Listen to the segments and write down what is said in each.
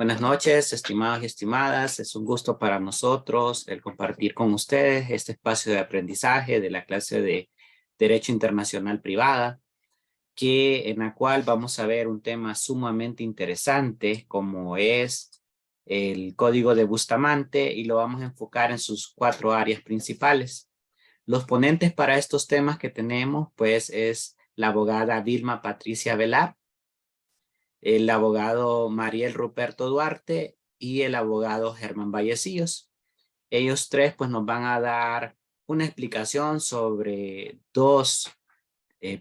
Buenas noches, estimados y estimadas. Es un gusto para nosotros el compartir con ustedes este espacio de aprendizaje de la clase de Derecho Internacional Privada, en la cual vamos a ver un tema sumamente interesante como es el Código de Bustamante y lo vamos a enfocar en sus 4 áreas principales. Los ponentes para estos temas que tenemos pues es la abogada Vilma Patricia Velar, el abogado Mariel Ruperto Duarte y el abogado Germán Vallecillos. Ellos tres pues nos van a dar una explicación sobre dos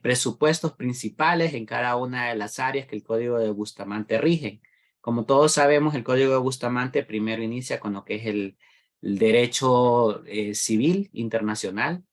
presupuestos principales en cada una de las áreas que el Código de Bustamante rige. Como todos sabemos, el Código de Bustamante primero inicia con lo que es el derecho civil internacional.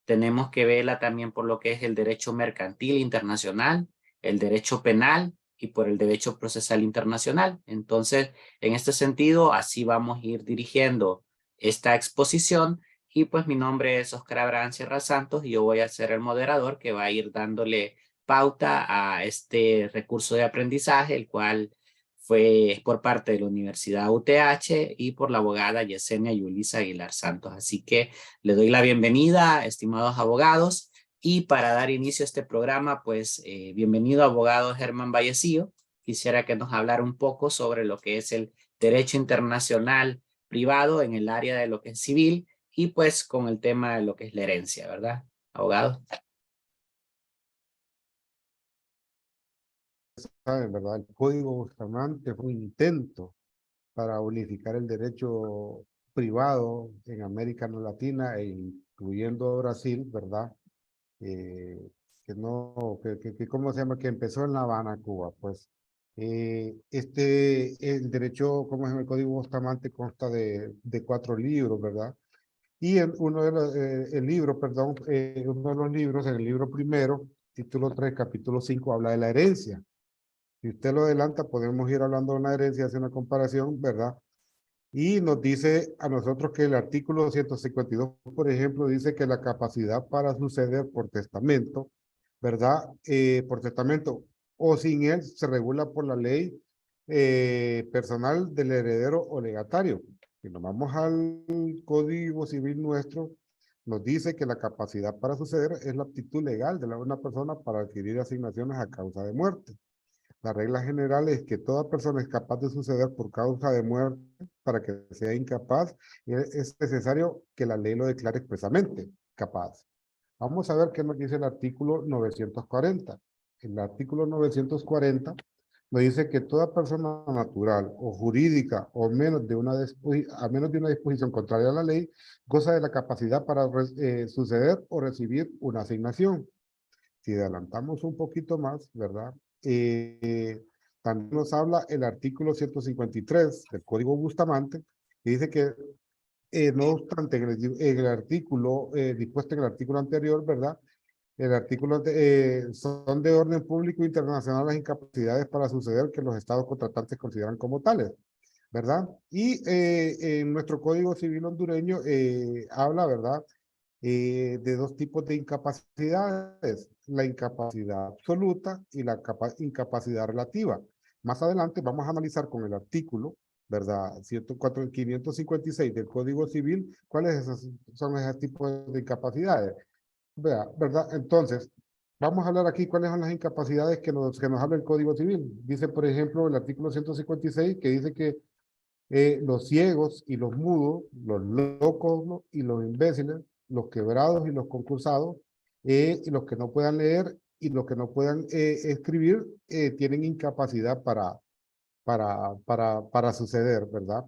Tenemos que verla también por lo que es el derecho mercantil internacional, el derecho penal y por el derecho procesal internacional. Entonces, en este sentido, así vamos a ir dirigiendo esta exposición. Y pues mi nombre es Oscar Abraham Sierra Santos y yo voy a ser el moderador que va a ir dándole pauta a este recurso de aprendizaje, el cual fue por parte de la Universidad UTH y por la abogada Yesenia Yulisa Aguilar Santos. Así que le doy la bienvenida, estimados abogados, y para dar inicio a este programa, pues bienvenido abogado Germán Vallecillo. Quisiera que nos hablara un poco sobre lo que es el derecho internacional privado en el área de lo que es civil y pues con el tema de lo que es la herencia, ¿verdad, abogado? Saben, ¿verdad? El Código Bustamante fue un intento para unificar el derecho privado en América Latina e incluyendo Brasil, ¿verdad? Eh, que no, ¿cómo se llama? Que empezó en La Habana, Cuba, pues. El derecho, ¿cómo se llama? El Código Bustamante consta de 4 libros, ¿verdad? Y el libro, perdón, uno de los libros, en el libro primero, título 3, capítulo 5, habla de la herencia. Si usted lo adelanta, podemos ir hablando de una herencia, hacer una comparación, ¿verdad? Y nos dice a nosotros que el artículo 152, por ejemplo, dice que la capacidad para suceder por testamento, ¿verdad? Por testamento o sin él se regula por la ley personal del heredero o legatario. Si nos vamos al Código Civil nuestro, nos dice que la capacidad para suceder es la aptitud legal de una persona para adquirir asignaciones a causa de muerte. La regla general es que toda persona es capaz de suceder por causa de muerte. Para que sea incapaz, es necesario que la ley lo declare expresamente capaz. Vamos a ver qué nos dice el artículo 940. El artículo 940 nos dice que toda persona natural o jurídica o a menos de una disposición contraria a la ley goza de la capacidad para suceder o recibir una asignación. Si adelantamos un poquito más, ¿verdad? También nos habla el artículo 153 del Código Bustamante, que dice que, no obstante, en el artículo dispuesto en el artículo anterior, ¿verdad? El artículo son de orden público internacional las incapacidades para suceder que los estados contratantes consideran como tales, ¿verdad? Y en nuestro Código Civil hondureño habla, ¿verdad? De 2 tipos de incapacidades, la incapacidad absoluta y la incapacidad relativa. Más adelante vamos a analizar con el artículo, ¿verdad? 104, 556 del Código Civil, cuáles son esos tipos de incapacidades. ¿Verdad? Entonces, vamos a hablar aquí cuáles son las incapacidades que nos habla el Código Civil. Dice, por ejemplo, el artículo 156 que dice que los ciegos y los mudos, los locos, ¿no? Y los imbéciles, los quebrados y los concursados, y los que no puedan leer y los que no puedan escribir, tienen incapacidad para suceder, ¿verdad?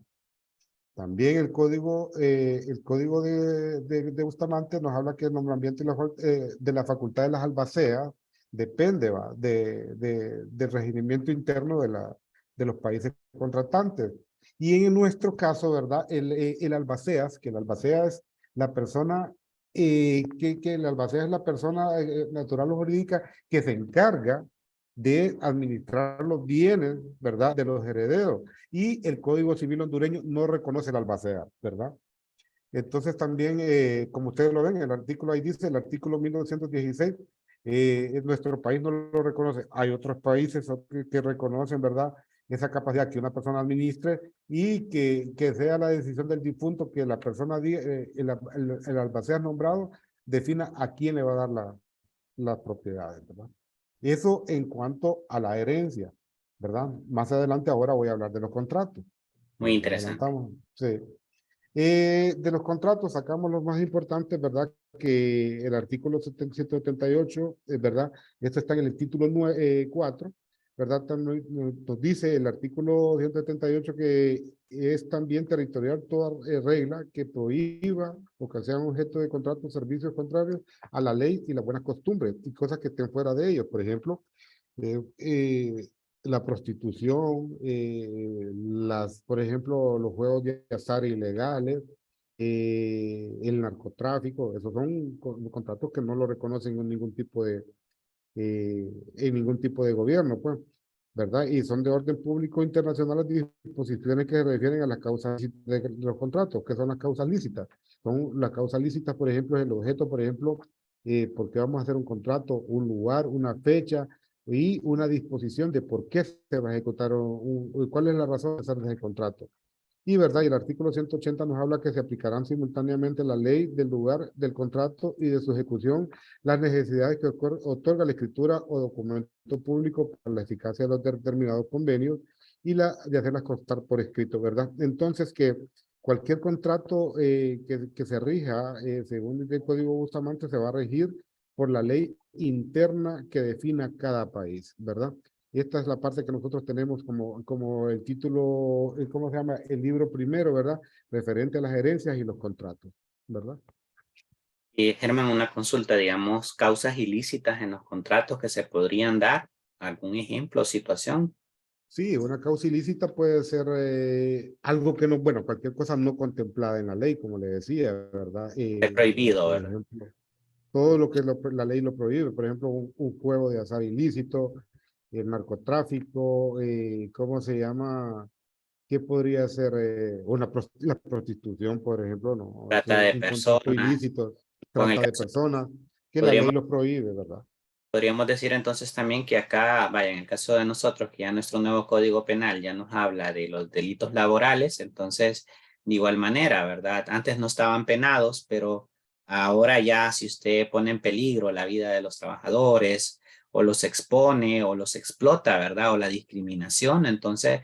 También el código de Bustamante nos habla que el nombramiento de la facultad de las albaceas depende, ¿va? Del regimiento interno de los países contratantes. Y en nuestro caso, ¿verdad? El albaceas, que el albacea es la persona, que el albacea es la persona natural o jurídica que se encarga de administrar los bienes, ¿verdad? De los herederos. Y el Código Civil hondureño no reconoce el albacea, ¿verdad? Entonces también, como ustedes lo ven, el artículo ahí dice, el artículo 1916, nuestro país no lo reconoce. Hay otros países que reconocen, ¿verdad? esa capacidad que una persona administre y que sea la decisión del difunto que la persona, el albacea nombrado, defina a quién le va a dar las propiedades, ¿verdad? Eso en cuanto a la herencia, ¿verdad? Más adelante ahora voy a hablar de los contratos. Muy Nos interesante. adelantamos, sí. De los contratos sacamos los más importantes, ¿verdad? Que el artículo 178, ¿verdad? Esto está en el título 4, ¿verdad? También nos dice el artículo 178 que es también territorial toda regla que prohíba o que sean objeto de contratos o servicios contrarios a la ley y las buenas costumbres y cosas que estén fuera de ellos. Por ejemplo, eh, eh, la prostitución, por ejemplo, los juegos de azar ilegales, el narcotráfico, esos son contratos que no lo reconocen en ningún tipo de gobierno, pues, ¿verdad? Y son de orden público internacional las disposiciones que se refieren a las causas de los contratos, que son las causas lícitas. Son las causas lícitas, por ejemplo, es el objeto, por ejemplo, porque vamos a hacer un contrato, un lugar, una fecha y una disposición de por qué se va a ejecutar cuál es la razón de hacer ese contrato. Y verdad, y el artículo 180 nos habla que se aplicarán simultáneamente la ley del lugar del contrato y de su ejecución, las necesidades que otorga la escritura o documento público para la eficacia de los determinados convenios y la de hacerlas constar por escrito, ¿verdad? Entonces que cualquier contrato que se rija, según el Código Bustamante, se va a regir por la ley interna que defina cada país, ¿verdad? Y esta es la parte que nosotros tenemos como el título, ¿cómo se llama? El libro primero, ¿verdad? Referente a las herencias y los contratos, ¿verdad? Germán, una consulta, digamos, causas ilícitas en los contratos que se podrían dar. ¿Algún ejemplo o situación? Sí, una causa ilícita puede ser algo que no, bueno, cualquier cosa no contemplada en la ley, como le decía, ¿verdad? Es prohibido, Por ¿verdad? ejemplo, todo lo que la ley lo prohíbe, por ejemplo, un juego de azar ilícito, el narcotráfico, ¿cómo se llama? ¿Qué podría ser la prostitución, por ejemplo? No, es Trata de un contrato personas. ilícito, Con el trata de caso, personas, que la ley podríamos, lo prohíbe, ¿verdad? podríamos decir entonces también que acá, vaya, en el caso de nosotros, que ya nuestro nuevo Código Penal ya nos habla de los delitos laborales, entonces, de igual manera, ¿verdad? Antes no estaban penados, pero ahora ya si usted pone en peligro la vida de los trabajadores o los expone o los explota, ¿verdad? O la discriminación, entonces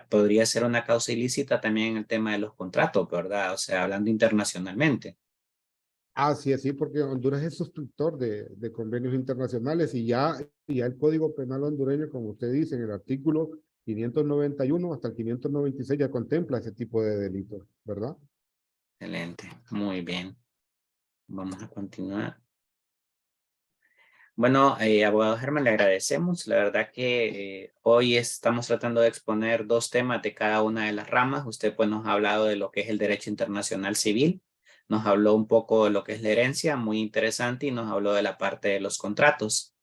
podría ser una causa ilícita también en el tema de los contratos, ¿verdad? O sea, hablando internacionalmente. Ah, sí, sí, porque Honduras es suscriptor de convenios internacionales y ya el Código Penal hondureño, como usted dice, en el artículo 591 hasta el 596 ya contempla ese tipo de delitos, ¿verdad? Excelente, muy bien. Vamos a continuar. Bueno, abogado Germán, le agradecemos. La verdad que hoy estamos tratando de exponer dos temas de cada una de las ramas. Usted pues nos ha hablado de lo que es el derecho internacional civil, nos habló un poco de lo que es la herencia, muy interesante, y nos habló de la parte de los contratos.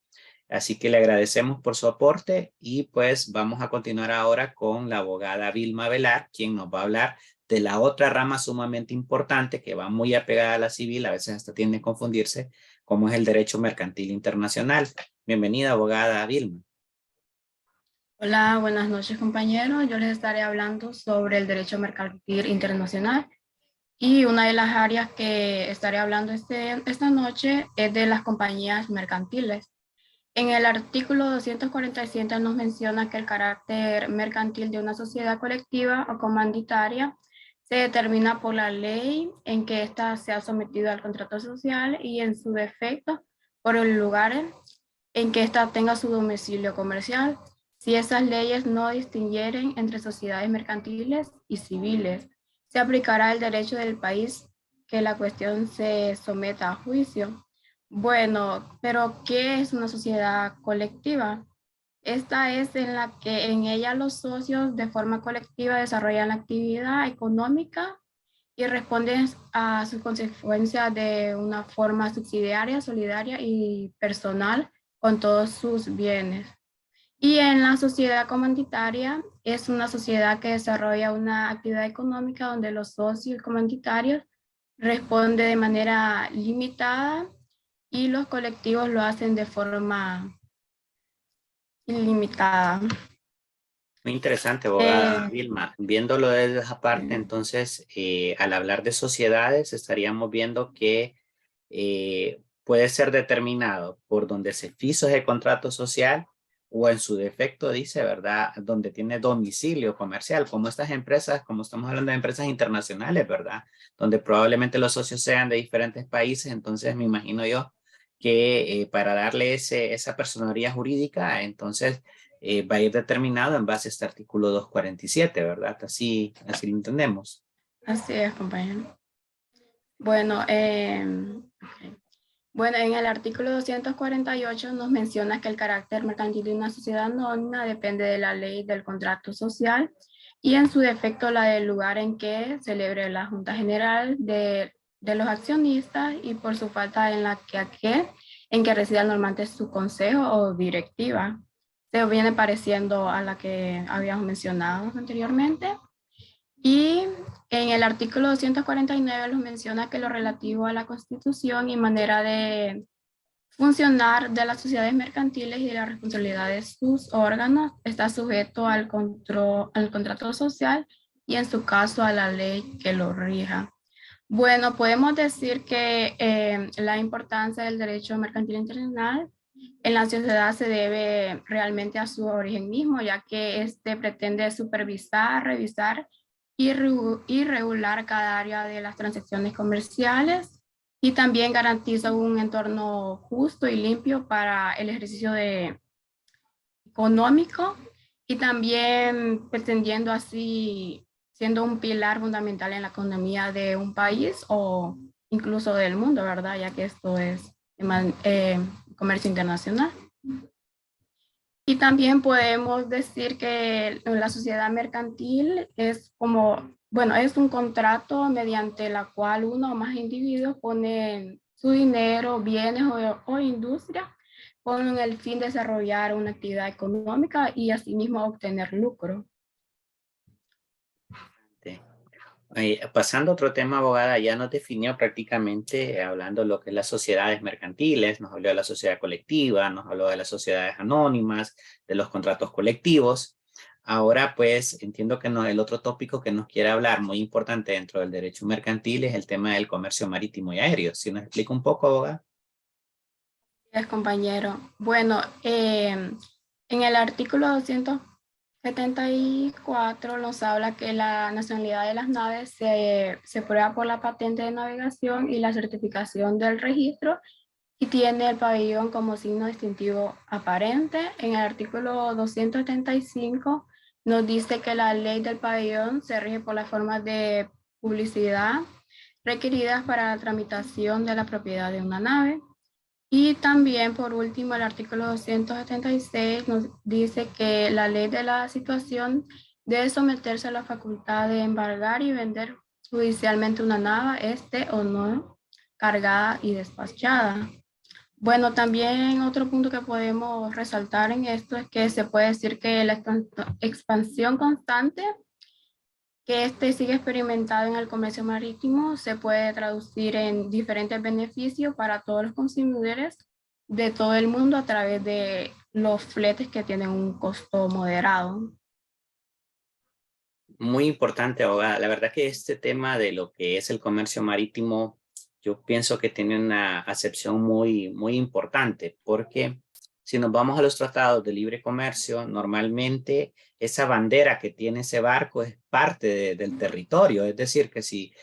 Así que le agradecemos por su aporte y pues vamos a continuar ahora con la abogada Vilma Velar, quien nos va a hablar de la otra rama sumamente importante que va muy apegada a la civil, a veces hasta tiende a confundirse, como es el derecho mercantil internacional. Bienvenida, abogada Vilma. Hola, buenas noches compañeros. Yo les estaré hablando sobre el derecho mercantil internacional y una de las áreas que estaré hablando esta noche es de las compañías mercantiles. En el artículo 247 nos menciona que el carácter mercantil de una sociedad colectiva o comanditaria se determina por la ley en que ésta sea sometida al contrato social y en su defecto por el lugar en que ésta tenga su domicilio comercial, si esas leyes no distinguieren entre sociedades mercantiles y civiles. Se aplicará el derecho del país que la cuestión se someta a juicio. Bueno, pero ¿qué es una sociedad colectiva? Esta es en la que en ella los socios de forma colectiva desarrollan la actividad económica y responden a sus consecuencias de una forma subsidiaria, solidaria y personal con todos sus bienes. Y en la sociedad comunitaria es una sociedad que desarrolla una actividad económica donde los socios comunitarios responden de manera limitada y los colectivos lo hacen de forma ilimitada. Muy interesante, abogada Eh, Vilma. Viéndolo desde esa parte, eh, entonces, al hablar de sociedades, estaríamos viendo que puede ser determinado por donde se fijo ese contrato social o en su defecto, dice, ¿verdad? Donde tiene domicilio comercial, como estas empresas, como estamos hablando de empresas internacionales, ¿verdad? Donde probablemente los socios sean de diferentes países, entonces me imagino yo que para darle esa personalidad jurídica, entonces va a ir determinado en base a este artículo 247, ¿verdad? Así lo entendemos. Así es, compañero. Bueno, ok. Bueno, en el artículo 248 nos menciona que el carácter mercantil de una sociedad anónima depende de la ley del contrato social y en su defecto la del lugar en que celebre la Junta General de los accionistas y por su falta en que resida normalmente su consejo o directiva. Se viene pareciendo a la que habíamos mencionado anteriormente. Y en el artículo 249 nos menciona que lo relativo a la constitución y manera de funcionar de las sociedades mercantiles y de la responsabilidad de sus órganos está sujeto al control, al contrato social y en su caso a la ley que lo rija. Bueno, podemos decir que la importancia del derecho mercantil internacional en la sociedad se debe realmente a su origen mismo, ya que este pretende supervisar, revisar y regular cada área de las transacciones comerciales y también garantiza un entorno justo y limpio para el ejercicio económico y también pretendiendo así siendo un pilar fundamental en la economía de un país o incluso del mundo, ¿verdad? Ya que esto es comercio internacional. Y también podemos decir que la sociedad mercantil es como, bueno, es un contrato mediante la cual uno o más individuos ponen su dinero, bienes o industria con el fin de desarrollar una actividad económica y asimismo obtener lucro. Sí. Pasando a otro tema, abogada, ya nos definió prácticamente, hablando de lo que es las sociedades mercantiles, nos habló de la sociedad colectiva, nos habló de las sociedades anónimas, de los contratos colectivos. Ahora, pues, entiendo que el otro tópico que nos quiere hablar, muy importante dentro del derecho mercantil, es el tema del comercio marítimo y aéreo. ¿Si nos explica un poco, abogada? Es compañero. Bueno, en el artículo 274 nos habla que la nacionalidad de las naves se prueba por la patente de navegación y la certificación del registro y tiene el pabellón como signo distintivo aparente. En el artículo 275 nos dice que la ley del pabellón se rige por las formas de publicidad requeridas para la tramitación de la propiedad de una nave. Y también, por último, el artículo 276 nos dice que la ley de la situación debe someterse a la facultad de embargar y vender judicialmente una nave, este o no, cargada y despachada. Bueno, también otro punto que podemos resaltar en esto es que se puede decir que la expansión constante que este sigue experimentado en el comercio marítimo se puede traducir en diferentes beneficios para todos los consumidores de todo el mundo a través de los fletes que tienen un costo moderado. Muy importante, abogada. La verdad que este tema de lo que es el comercio marítimo, yo pienso que tiene una acepción muy importante, porque si nos vamos a los tratados de libre comercio, normalmente esa bandera que tiene ese barco es parte del territorio. Es decir, que si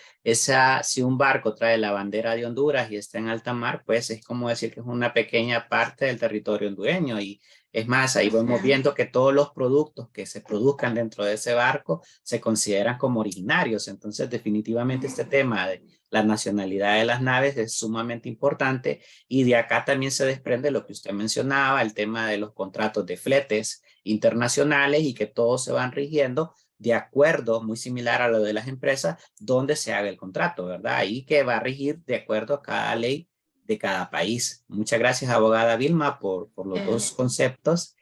un barco trae la bandera de Honduras y está en alta mar, pues es como decir que es una pequeña parte del territorio hondureño. Y es más, ahí Así vamos es. viendo que todos los productos que se produzcan dentro de ese barco se consideran como originarios. Entonces, definitivamente este tema de la nacionalidad de las naves es sumamente importante y de acá también se desprende lo que usted mencionaba, el tema de los contratos de fletes internacionales y que todos se van rigiendo de acuerdo, muy similar a lo de las empresas, donde se haga el contrato, ¿verdad? Y que va a regir de acuerdo a cada ley de cada país. Muchas gracias, abogada Vilma, por los Eh, dos conceptos.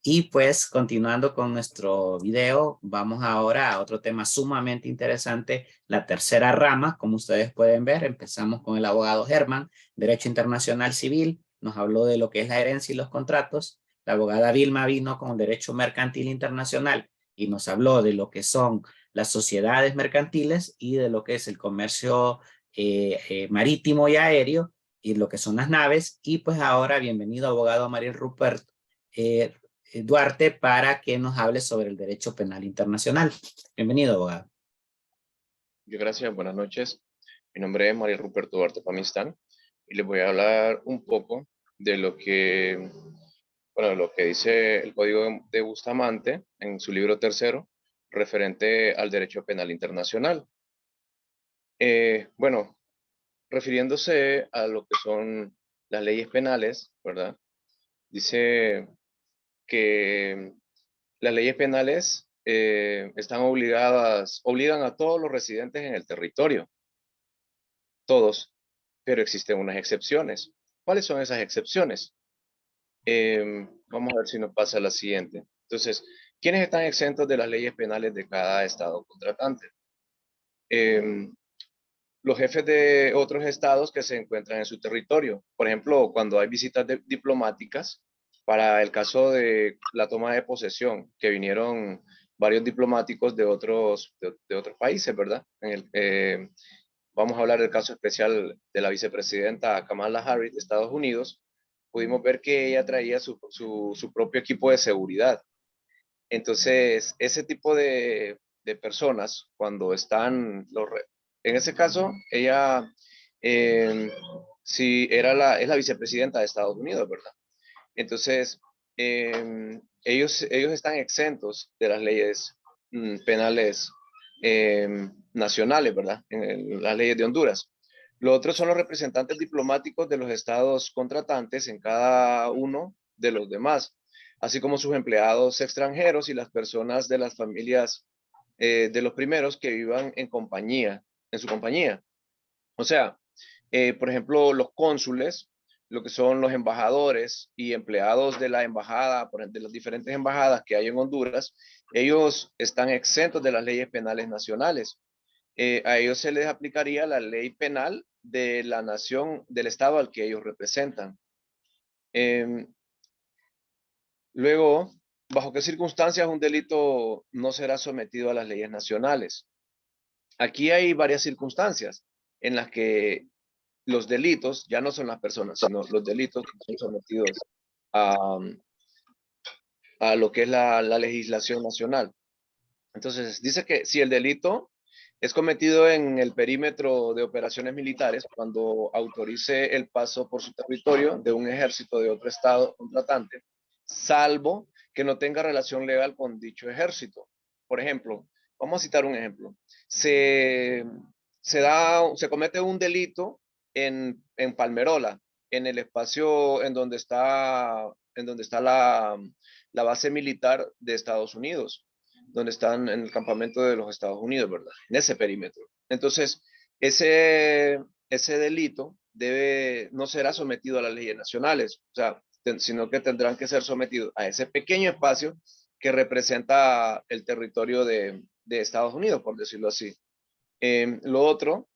Y pues continuando con nuestro video, vamos ahora a otro tema sumamente interesante, la tercera rama. Como ustedes pueden ver, empezamos con el abogado Germán, Derecho Internacional Civil, nos habló de lo que es la herencia y los contratos. La abogada Vilma vino con Derecho Mercantil Internacional y nos habló de lo que son las sociedades mercantiles y de lo que es el comercio marítimo y aéreo y lo que son las naves. Y pues ahora, bienvenido, abogado Mariel Rupert Duarte, para que nos hable sobre el derecho penal internacional. Bienvenido, abogado. Gracias, buenas noches. Mi nombre es Mariel Ruperto Duarte Pamistán y les voy a hablar un poco de lo que, bueno, lo que dice el Código de Bustamante en su libro tercero referente al derecho penal internacional. Bueno, refiriéndose a lo que son las leyes penales, ¿verdad? Dice que las leyes penales obligan a todos los residentes en el territorio, todos, pero existen unas excepciones. ¿Cuáles son esas excepciones? Vamos a ver si nos pasa la siguiente. Entonces, ¿quiénes están exentos de las leyes penales de cada estado contratante? Los jefes de otros estados que se encuentran en su territorio. Por ejemplo, cuando hay visitas diplomáticas, para el caso de la toma de posesión, que vinieron varios diplomáticos de otros países, ¿verdad? Vamos a hablar del caso especial de la vicepresidenta Kamala Harris de Estados Unidos. Pudimos ver que ella traía su propio equipo de seguridad. Entonces, ese tipo de personas, cuando están, en ese caso, ella sí es la vicepresidenta de Estados Unidos, ¿verdad? Entonces, ellos están exentos de las leyes penales nacionales, ¿verdad? En las leyes de Honduras. Lo otro son los representantes diplomáticos de los estados contratantes en cada uno de los demás, así como sus empleados extranjeros y las personas de las familias de los primeros que vivan en su compañía. O sea, por ejemplo, los cónsules, lo que son los embajadores y empleados de la embajada, de las diferentes embajadas que hay en Honduras, ellos están exentos de las leyes penales nacionales. A ellos se les aplicaría la ley penal de la nación, del estado al que ellos representan. Luego, ¿bajo qué circunstancias un delito no será sometido a las leyes nacionales? Aquí hay varias circunstancias en las que los delitos ya no son las personas, sino los delitos que son sometidos a, a lo que es la legislación nacional. Entonces, dice que si el delito es cometido en el perímetro de operaciones militares, cuando autorice el paso por su territorio de un ejército de otro estado contratante, salvo que no tenga relación legal con dicho ejército. Por ejemplo, vamos a citar un ejemplo. Se comete un delito en Palmerola, en el espacio en donde está la base militar de Estados Unidos, donde están en el campamento de los Estados Unidos, ¿verdad? En ese perímetro. Entonces, ese delito no será sometido a las leyes nacionales, o sea, sino que tendrán que ser sometidos a ese pequeño espacio que representa el territorio de Estados Unidos, por decirlo así. Lo otro,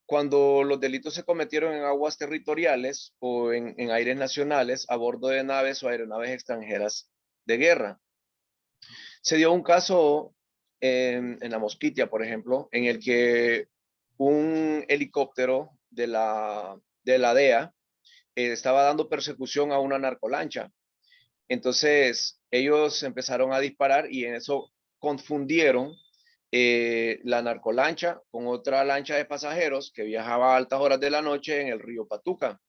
cuando los delitos se cometieron en aguas territoriales o en aires nacionales a bordo de naves o aeronaves extranjeras de guerra. Se dio un caso en la Mosquitia, por ejemplo, en el que un helicóptero de la DEA estaba dando persecución a una narcolancha. Entonces, ellos empezaron a disparar y en eso confundieron la narcolancha con otra lancha de pasajeros que viajaba a altas horas de la noche en el río Patuca.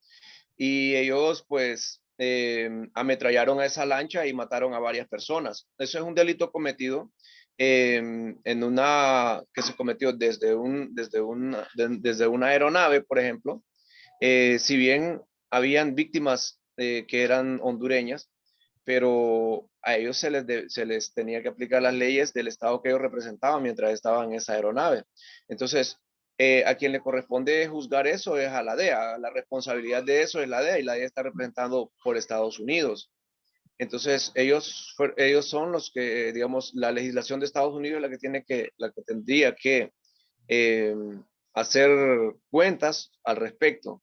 Y ellos, pues, ametrallaron a esa lancha y mataron a varias personas. Eso es un delito cometido que se cometió desde una aeronave, por ejemplo. Si bien habían víctimas que eran hondureñas, pero a ellos se les tenía que aplicar las leyes del estado que ellos representaban mientras estaban en esa aeronave. Entonces, a quien le corresponde juzgar eso es a la DEA. La responsabilidad de eso es la DEA y la DEA está representando por Estados Unidos. Entonces, ellos son los que, digamos, la legislación de Estados Unidos es la que tendría que hacer cuentas al respecto.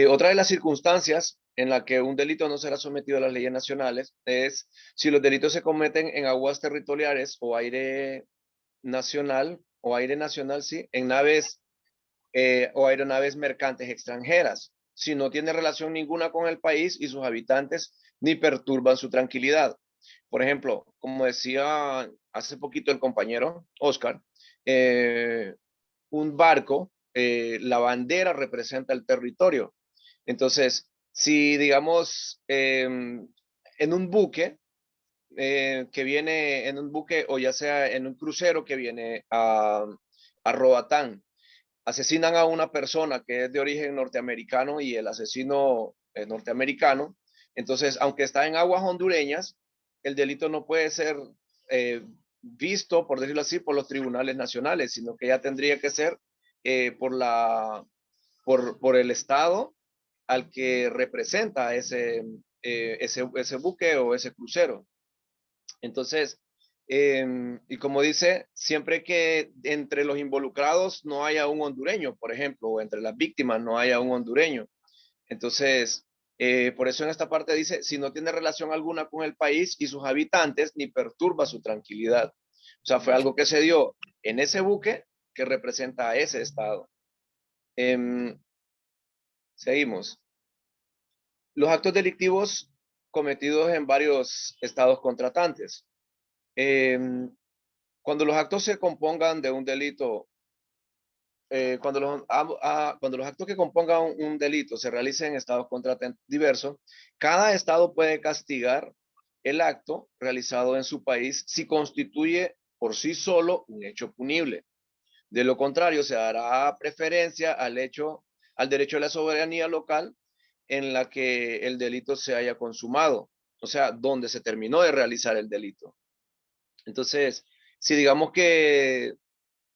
Otra de las circunstancias en la que un delito no será sometido a las leyes nacionales es si los delitos se cometen en aguas territoriales o aire nacional, sí, en naves o aeronaves mercantes extranjeras, si no tiene relación ninguna con el país y sus habitantes, ni perturban su tranquilidad. Por ejemplo, como decía hace poquito el compañero Oscar, un barco, la bandera representa el territorio. Entonces, si digamos en un buque que viene en un buque o ya sea en un crucero que viene a Roatán, asesinan a una persona que es de origen norteamericano y el asesino es norteamericano, entonces, aunque está en aguas hondureñas, el delito no puede ser visto, por decirlo así, por los tribunales nacionales, sino que ya tendría que ser por el Estado al que representa ese buque o ese crucero. Entonces, y como dice, siempre que entre los involucrados no haya un hondureño, por ejemplo, o entre las víctimas no haya un hondureño. Entonces, por eso en esta parte dice, si no tiene relación alguna con el país y sus habitantes, ni perturba su tranquilidad. O sea, fue algo que se dio en ese buque que representa a ese estado. Seguimos. Los actos delictivos cometidos en varios estados contratantes. Cuando los actos se compongan de un delito, cuando los actos que compongan un delito se realicen en estados contratantes diversos, cada estado puede castigar el acto realizado en su país si constituye por sí solo un hecho punible. De lo contrario, se dará preferencia al derecho a la soberanía local en la que el delito se haya consumado, o sea, donde se terminó de realizar el delito. Entonces, si digamos que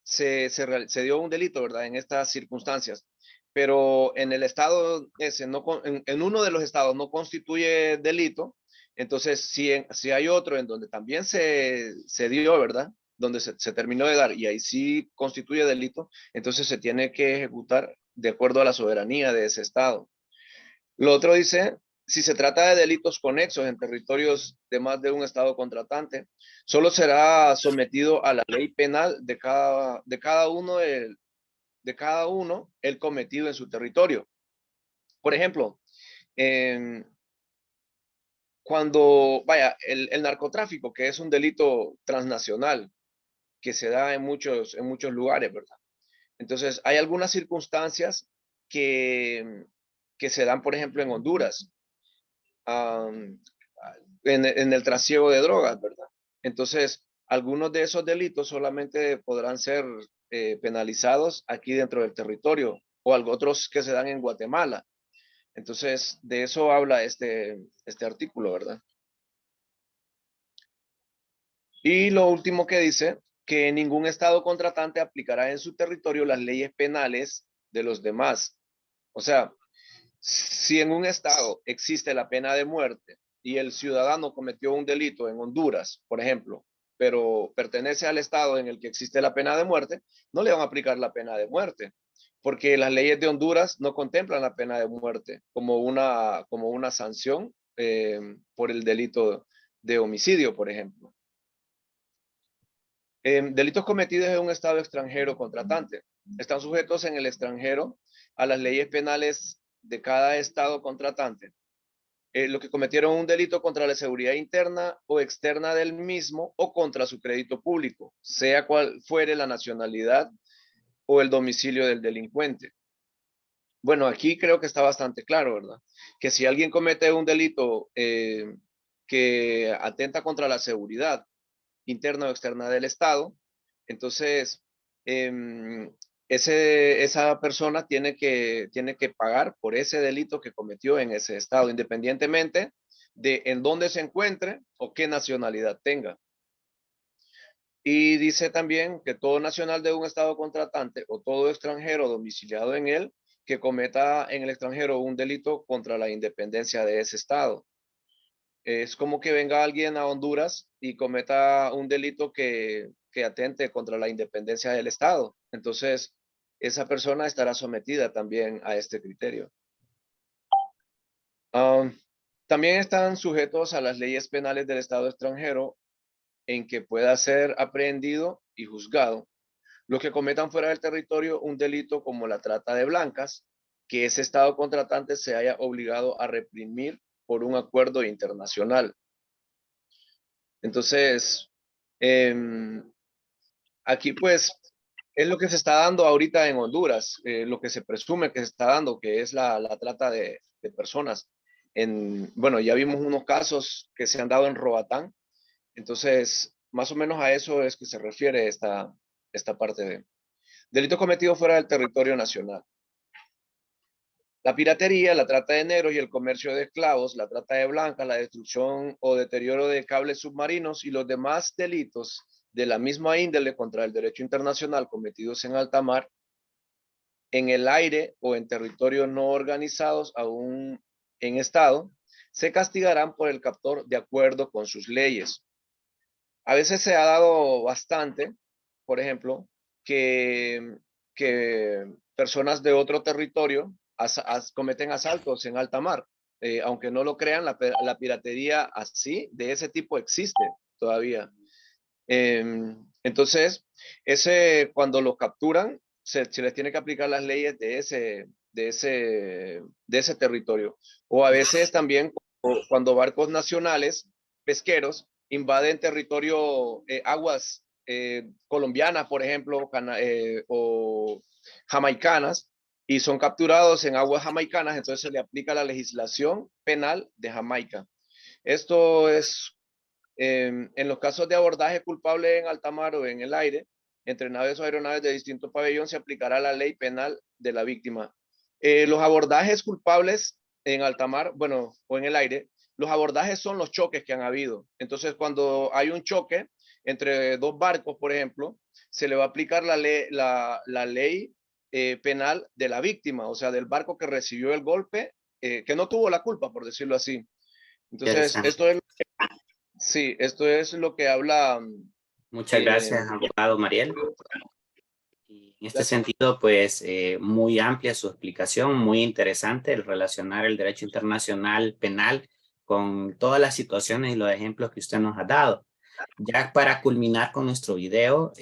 se dio un delito, ¿verdad? En estas circunstancias, pero en el estado ese, en uno de los estados no constituye delito, entonces si hay otro en donde también se dio, ¿verdad? Donde se terminó de dar y ahí sí constituye delito, entonces se tiene que ejecutar de acuerdo a la soberanía de ese estado. Lo otro dice, si se trata de delitos conexos en territorios de más de un estado contratante, solo será sometido a la ley penal de cada uno el cometido en su territorio. Por ejemplo, cuando, vaya, el narcotráfico, que es un delito transnacional que se da en muchos lugares, ¿verdad? Entonces, hay algunas circunstancias que se dan, por ejemplo, en Honduras, en el trasiego de drogas, ¿verdad? Entonces, algunos de esos delitos solamente podrán ser penalizados aquí dentro del territorio o otros que se dan en Guatemala. Entonces, de eso habla este artículo, ¿verdad? Y lo último que dice, que ningún estado contratante aplicará en su territorio las leyes penales de los demás. O sea, si en un estado existe la pena de muerte y el ciudadano cometió un delito en Honduras, por ejemplo, pero pertenece al estado en el que existe la pena de muerte, no le van a aplicar la pena de muerte, porque las leyes de Honduras no contemplan la pena de muerte como una sanción por el delito de homicidio, por ejemplo. Delitos cometidos en un estado extranjero contratante. Están sujetos en el extranjero a las leyes penales de cada estado contratante. Los que cometieron un delito contra la seguridad interna o externa del mismo o contra su crédito público, sea cual fuere la nacionalidad o el domicilio del delincuente. Bueno, aquí creo que está bastante claro, ¿verdad? Que si alguien comete un delito que atenta contra la seguridad interna o externa del Estado, entonces esa persona tiene que pagar por ese delito que cometió en ese estado, independientemente de en dónde se encuentre o qué nacionalidad tenga. Y dice también que todo nacional de un estado contratante o todo extranjero domiciliado en él que cometa en el extranjero un delito contra la independencia de ese estado. Es como que venga alguien a Honduras y cometa un delito que atente contra la independencia del Estado. Entonces, esa persona estará sometida también a este criterio. También están sujetos a las leyes penales del Estado extranjero en que pueda ser aprehendido y juzgado los que cometan fuera del territorio un delito como la trata de blancas, que ese Estado contratante se haya obligado a reprimir por un acuerdo internacional. Entonces, aquí pues es lo que se está dando ahorita en Honduras, lo que se presume que se está dando, que es la trata de personas. Bueno, ya vimos unos casos que se han dado en Roatán, entonces más o menos a eso es que se refiere esta parte de delito cometido fuera del territorio nacional. La piratería, la trata de negros y el comercio de esclavos, la trata de blancas, la destrucción o deterioro de cables submarinos y los demás delitos de la misma índole contra el derecho internacional cometidos en alta mar, en el aire o en territorios no organizados aún en estado, se castigarán por el captor de acuerdo con sus leyes. A veces se ha dado bastante, por ejemplo, que personas de otro territorio cometen asaltos en alta mar. Aunque no lo crean, la piratería así, de ese tipo, existe todavía. Entonces, cuando los capturan, se les tiene que aplicar las leyes de ese territorio. O a veces también cuando barcos nacionales pesqueros invaden territorio, aguas colombianas, por ejemplo, o jamaicanas, y son capturados en aguas jamaicanas, entonces se le aplica la legislación penal de Jamaica. Esto es en los casos de abordaje culpable en alta mar o en el aire, entre naves o aeronaves de distinto pabellón, se aplicará la ley penal de la víctima. Los abordajes culpables en alta mar, bueno, o en el aire, los abordajes son los choques que han habido. Entonces, cuando hay un choque entre dos barcos, por ejemplo, se le va a aplicar la ley penal de la víctima, o sea, del barco que recibió el golpe, que no tuvo la culpa, por decirlo así. Entonces, esto es lo que habla. Muchas gracias, abogado Mariel. Y en este sentido, pues, muy amplia su explicación, muy interesante el relacionar el derecho internacional penal con todas las situaciones y los ejemplos que usted nos ha dado. Ya para culminar con nuestro video,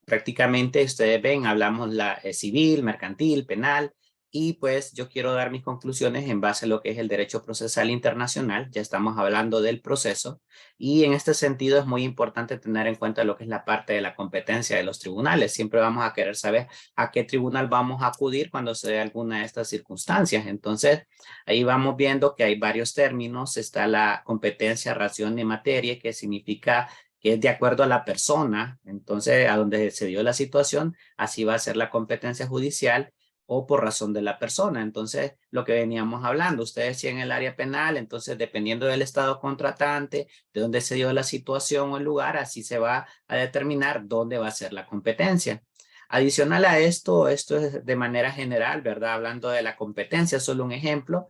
prácticamente ustedes ven, hablamos la civil, mercantil, penal, y pues yo quiero dar mis conclusiones en base a lo que es el derecho procesal internacional. Ya estamos hablando del proceso y en este sentido es muy importante tener en cuenta lo que es la parte de la competencia de los tribunales. Siempre vamos a querer saber a qué tribunal vamos a acudir cuando se dé alguna de estas circunstancias. Entonces, ahí vamos viendo que hay varios términos. Está la competencia, ración de materia, que significa que es de acuerdo a la persona, entonces a donde se dio la situación, así va a ser la competencia judicial o por razón de la persona. Entonces, lo que veníamos hablando, ustedes sí en el área penal, entonces dependiendo del estado contratante, de dónde se dio la situación o el lugar, así se va a determinar dónde va a ser la competencia. Adicional a esto es de manera general, ¿verdad? Hablando de la competencia, solo un ejemplo,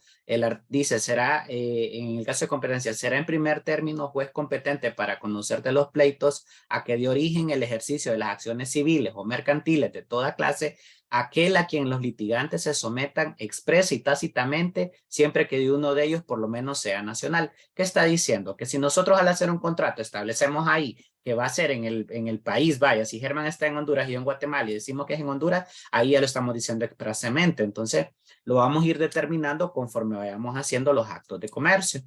dice, será, en el caso de competencia, será en primer término juez competente para conocer de los pleitos a que dio origen el ejercicio de las acciones civiles o mercantiles de toda clase, aquel a quien los litigantes se sometan expresa y tácitamente, siempre que de uno de ellos por lo menos sea nacional. ¿Qué está diciendo? Que si nosotros al hacer un contrato establecemos ahí que va a ser en el país, vaya, si Germán está en Honduras y yo en Guatemala y decimos que es en Honduras, ahí ya lo estamos diciendo expresamente. Entonces, lo vamos a ir determinando conforme vayamos haciendo los actos de comercio.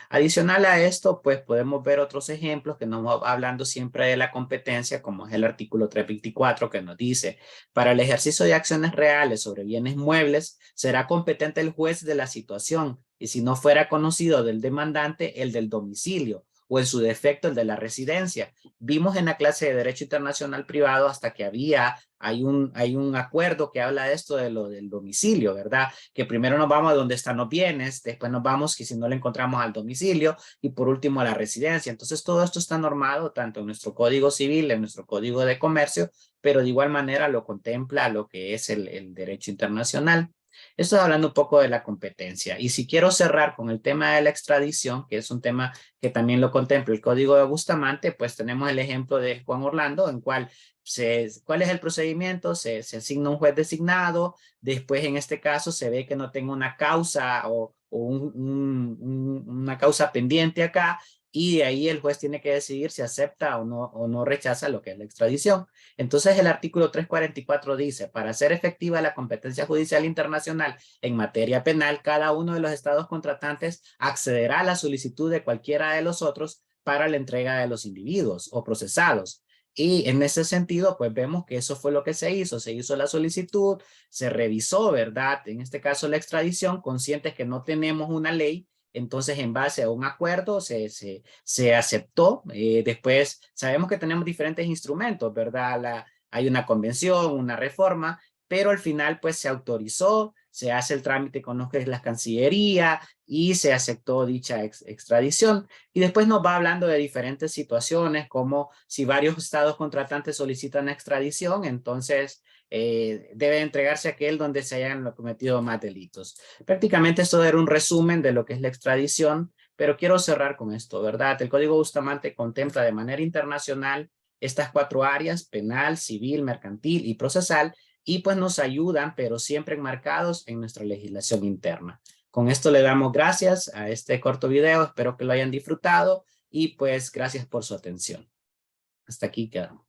Adicional a esto, pues podemos ver otros ejemplos que nos va hablando siempre de la competencia, como es el artículo 324 que nos dice, para el ejercicio de acciones reales sobre bienes muebles, será competente el juez de la situación y si no fuera conocido del demandante, el del domicilio o en su defecto el de la residencia. Vimos en la clase de Derecho Internacional Privado hasta que hay un acuerdo que habla de esto de lo del domicilio, ¿verdad? Que primero nos vamos a donde están los bienes, después nos vamos que si no le encontramos al domicilio y por último a la residencia. Entonces todo esto está normado tanto en nuestro Código Civil, en nuestro Código de Comercio, pero de igual manera lo contempla lo que es el derecho internacional. Estoy hablando un poco de la competencia. Y si quiero cerrar con el tema de la extradición, que es un tema que también lo contempla el Código de Bustamante, pues tenemos el ejemplo de Juan Orlando, en cual ¿cuál es el procedimiento? Se asigna un juez designado, después en este caso se ve que no tenga una causa o o una causa pendiente acá, y de ahí el juez tiene que decidir si acepta o no rechaza lo que es la extradición. Entonces el artículo 344 dice, para hacer efectiva la competencia judicial internacional en materia penal, cada uno de los estados contratantes accederá a la solicitud de cualquiera de los otros para la entrega de los individuos o procesados. Y en ese sentido, pues vemos que eso fue lo que se hizo la solicitud, se revisó, ¿verdad? En este caso la extradición, conscientes que no tenemos una ley. Entonces, en base a un acuerdo se aceptó. Después, sabemos que tenemos diferentes instrumentos, ¿verdad? Hay una convención, una reforma, pero al final, pues, se autorizó, se hace el trámite con lo que es la Cancillería y se aceptó dicha extradición. Y después nos va hablando de diferentes situaciones, como si varios estados contratantes solicitan extradición, entonces debe entregarse aquel donde se hayan cometido más delitos. Prácticamente esto era un resumen de lo que es la extradición, pero quiero cerrar con esto, ¿verdad? El Código Bustamante contempla de manera internacional estas 4 áreas: penal, civil, mercantil y procesal, y pues nos ayudan, pero siempre enmarcados en nuestra legislación interna. Con esto le damos gracias a este corto video, espero que lo hayan disfrutado y pues gracias por su atención. Hasta aquí quedamos.